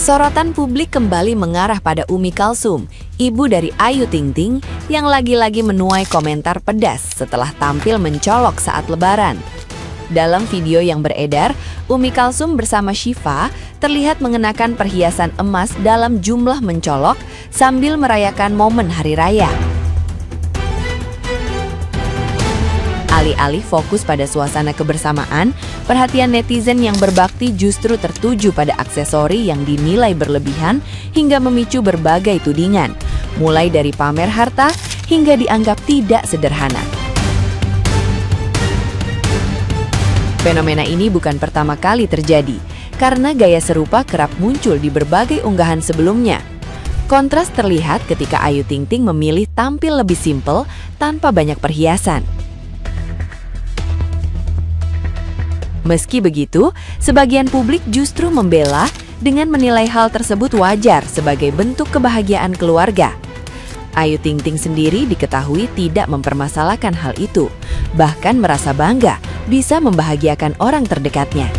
Sorotan publik kembali mengarah pada Umi Kalsum, ibu dari Ayu Ting Ting, yang lagi-lagi menuai komentar pedas setelah tampil mencolok saat Lebaran. Dalam video yang beredar, Umi Kalsum bersama Syifa terlihat mengenakan perhiasan emas dalam jumlah mencolok sambil merayakan momen Hari Raya. Alih-alih fokus pada suasana kebersamaan, perhatian netizen yang berbakti justru tertuju pada aksesori yang dinilai berlebihan hingga memicu berbagai tudingan, mulai dari pamer harta hingga dianggap tidak sederhana. Fenomena ini bukan pertama kali terjadi, karena gaya serupa kerap muncul di berbagai unggahan sebelumnya. Kontras terlihat ketika Ayu Ting Ting memilih tampil lebih simpel tanpa banyak perhiasan. Meski begitu, sebagian publik justru membela dengan menilai hal tersebut wajar sebagai bentuk kebahagiaan keluarga. Ayu Ting Ting sendiri diketahui tidak mempermasalahkan hal itu, bahkan merasa bangga bisa membahagiakan orang terdekatnya.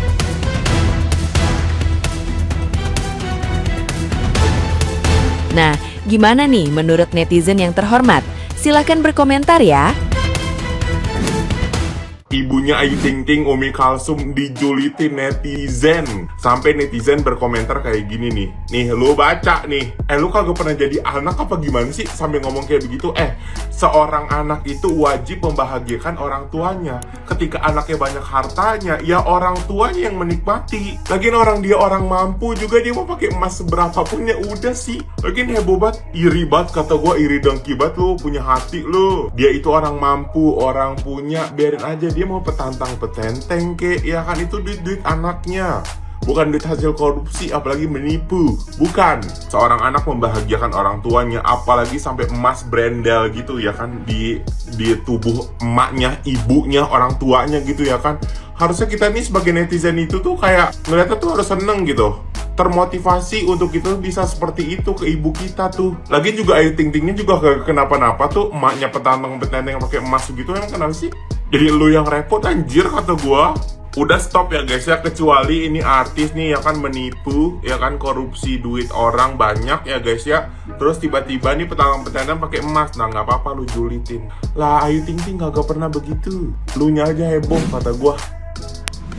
Nah, gimana nih menurut netizen yang terhormat? Silakan berkomentar ya. Ibunya Ayu Ting Ting, Umi Kalsum, dijulitin netizen. Sampai netizen berkomentar kayak gini nih. Nih, lu baca nih. Lu kagak pernah jadi anak apa gimana sih? Sampai ngomong kayak begitu. Seorang anak itu wajib membahagiakan orang tuanya. Ketika anaknya banyak hartanya, ya orang tuanya yang menikmati. Lagian orang dia orang mampu juga, dia mau pakai emas seberapapun ya udah sih. Lagian heboh banget, iri banget kata gua, iri dengki banget lu, punya hati lu. Dia itu orang mampu, orang punya, biarin aja dia mau petantang petenteng kek, ya kan itu duit anaknya, bukan duit hasil korupsi, apalagi menipu. Bukan, seorang anak membahagiakan orang tuanya, apalagi sampai emas brandel gitu ya kan, di tubuh emaknya, ibunya, orang tuanya gitu ya kan. Harusnya kita nih sebagai netizen itu tuh kayak ngeliatnya tuh harus seneng gitu, termotivasi untuk kita bisa seperti itu ke ibu kita tuh. Lagi juga Ayu Ting Tingnya juga gak kenapa-napa tuh, emaknya petantang petenteng pakai emas gitu, emang kenapa sih? Jadi lu yang repot anjir kata gua. Udah stop ya guys ya, kecuali ini artis nih ya kan menipu, ya kan korupsi duit orang banyak ya guys ya. Terus tiba-tiba nih petantang-petantang pakai emas, nah nggak apa-apa lu julitin. Lah Ayu Ting Ting kagak pernah begitu. Lu nya aja heboh kata gua.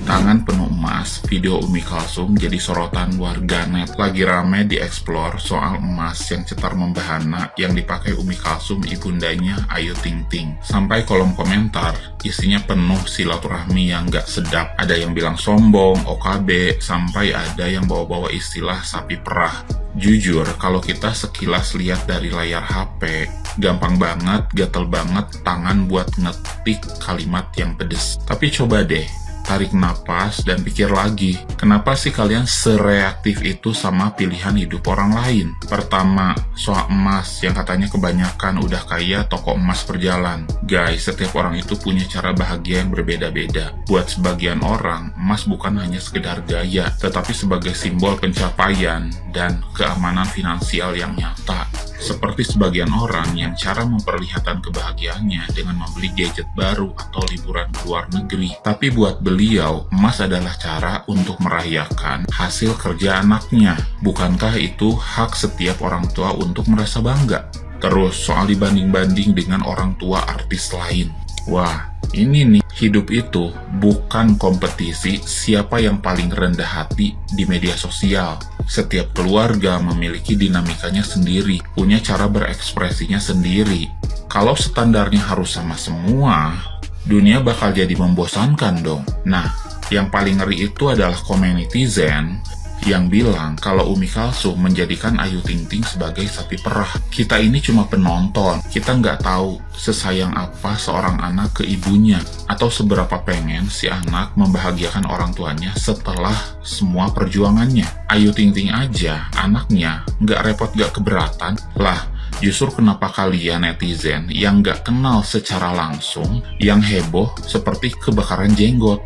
Tangan penuh emas, video Umi Kalsum jadi sorotan warganet. Lagi rame dieksplor soal emas yang cetar membahana yang dipakai Umi Kalsum ibundanya Ayu Ting Ting. Sampai kolom komentar isinya penuh silaturahmi yang gak sedap. Ada yang bilang sombong, OKB, sampai ada yang bawa-bawa istilah sapi perah. Jujur, kalau kita sekilas lihat dari layar HP, gampang banget, gatel banget tangan buat ngetik kalimat yang pedes. Tapi coba deh, tarik napas dan pikir lagi, kenapa sih kalian sereaktif itu sama pilihan hidup orang lain? Pertama, soal emas yang katanya kebanyakan udah kaya toko emas berjalan. Guys, setiap orang itu punya cara bahagia yang berbeda-beda. Buat sebagian orang, emas bukan hanya sekedar gaya, tetapi sebagai simbol pencapaian dan keamanan finansial yang nyata. Seperti sebagian orang yang cara memperlihatkan kebahagiaannya dengan membeli gadget baru atau liburan ke luar negeri. Tapi buat beliau, emas adalah cara untuk merayakan hasil kerja anaknya. Bukankah itu hak setiap orang tua untuk merasa bangga? Terus soal dibanding-banding dengan orang tua artis lain. Wah, ini nih, hidup itu bukan kompetisi siapa yang paling rendah hati di media sosial. Setiap keluarga memiliki dinamikanya sendiri, punya cara berekspresinya sendiri. Kalau standarnya harus sama semua, dunia bakal jadi membosankan dong. Nah, yang paling ngeri itu adalah komen netizen yang bilang kalau Umi Kalsum menjadikan Ayu Ting Ting sebagai sapi perah. Kita ini cuma penonton, kita nggak tahu sesayang apa seorang anak ke ibunya, atau seberapa pengen si anak membahagiakan orang tuanya setelah semua perjuangannya. Ayu Ting Ting aja, anaknya, nggak repot nggak keberatan. Lah, justru kenapa kalian netizen yang nggak kenal secara langsung, yang heboh seperti kebakaran jenggot?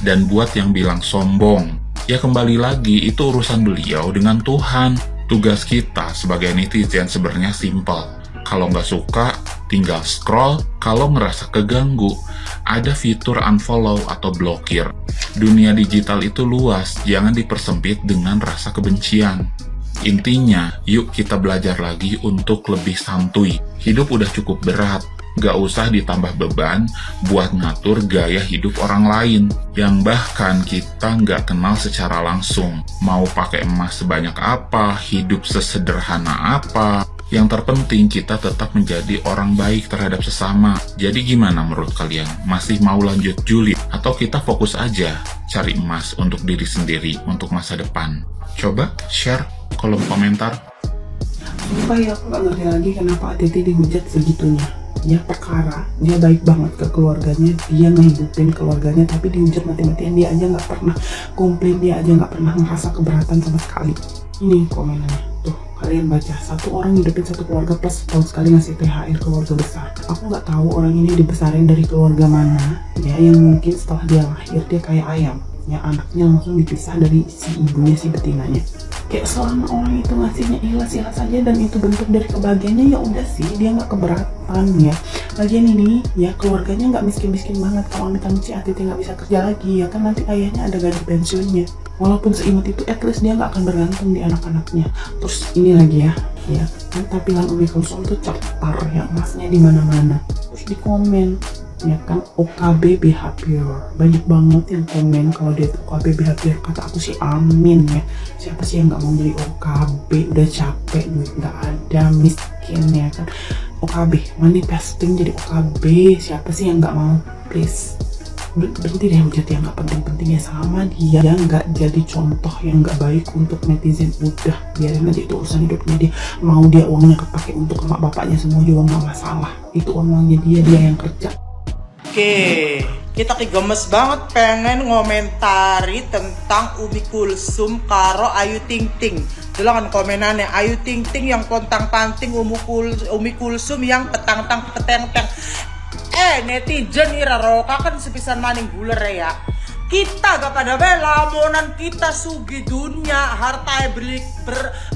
Dan buat yang bilang sombong, ya kembali lagi itu urusan beliau dengan Tuhan. Tugas kita sebagai netizen sebenarnya simpel. Kalau nggak suka, tinggal scroll. Kalau ngerasa keganggu, ada fitur unfollow atau blokir. Dunia digital itu luas, jangan dipersempit dengan rasa kebencian. Intinya, yuk kita belajar lagi untuk lebih santuy. Hidup udah cukup berat, gak usah ditambah beban buat ngatur gaya hidup orang lain yang bahkan kita gak kenal secara langsung. Mau pakai emas sebanyak apa, hidup sesederhana apa, yang terpenting kita tetap menjadi orang baik terhadap sesama. Jadi gimana menurut kalian? Masih mau lanjut julid? Atau kita fokus aja cari emas untuk diri sendiri, untuk masa depan? Coba share kolom komentar. Sumpah ya, aku gak ngerti lagi kenapa Titi dihujat segitunya. Ya perkara, dia baik banget ke keluarganya, dia ngehidupin keluarganya, tapi dihujat mati-matian. Dia aja gak pernah komplain, dia aja gak pernah ngerasa keberatan sama sekali. Ini komenannya, tuh kalian baca. Satu orang hidupin satu keluarga plus tahun sekali ngasih THR keluarga besar. Aku gak tahu orang ini dibesarin dari keluarga mana, ya, yang mungkin setelah dia lahir dia kayak ayam, ya, anaknya langsung dipisah dari si ibunya, si betinanya. Kayak selama orang itu ngasihnya ikhlas-ikhlas aja dan itu bentuk dari kebahagiaannya, ya udah sih, dia nggak keberatan ya. Lagian ini ya keluarganya nggak miskin-miskin banget. Kalau misalnya si Atiti nggak bisa kerja lagi, ya kan nanti ayahnya ada gaji pensiunnya. Walaupun seimut itu, at least dia nggak akan bergantung di anak-anaknya. Terus ini lagi ya kan tampilan Umi Kulsum tuh cetar ya, emasnya di mana-mana. Terus di komen ya kan, OKB behavior, banyak banget yang komen kalau dia tuh OKB behavior. Kata aku sih amin ya, siapa sih yang nggak mau jadi OKB, udah capek, duit nggak ada, miskin ya kan. OKB, manifesting jadi OKB, siapa sih yang nggak mau? Please berhenti deh hujat yang nggak penting-penting ya, sama dia nggak jadi contoh yang nggak baik untuk netizen. Udah biarin aja, itu urusan hidupnya dia. Mau dia uangnya kepake untuk emak bapaknya semua juga nggak masalah, itu uangnya dia yang kerja. Oke, kita gemes banget pengen ngomentari tentang Umi Kulsum karo Ayu Ting Ting. Dulu kan komenannya Ayu Ting Ting yang pontang-panting, Umi Kulsum yang petang-tang peteng-teng. Netizen ira roka kan sepisan maning buler ya. Kita gak pada bela monan kita sugi dunia, harta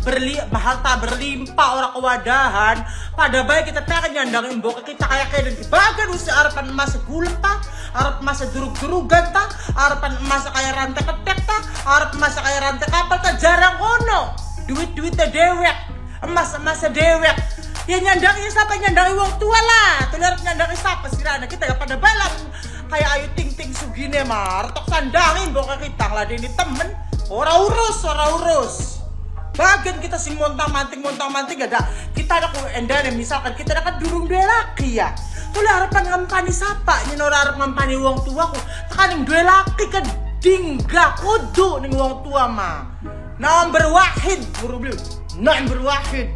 berlimpah orang kewadahan. Pada baik kita pengen nyandangin boka kita kayak dan kebagian usia harapan emas gulpa, harap masa durug-durugan ta, harapan emas kayak rantai ketek ta, harap emas kayak rantai kapal ta, jarang ono. Duit-duitnya dewek, emas-emasnya dewek. Ya nyandangi siapa, nyandangi wong tua lah. Tuh harap nyandangi siapa sih Rana, kita gak pada bela kayak Ayu Ting Ting sugine mar, tok sandangin boka kita ngladeni temen, ora urus. Bagian kita sing montang-manting ada. Kita ada ku endane misalkan kita ada kan durung dua laki ya. Tuh harapan ngampani sapa, nyen ora arep ngampani wong tua ku. Tekaning dua laki kan dingga kudu ning wong tua mah. Nomor wahid buru beli. Nomor wahid.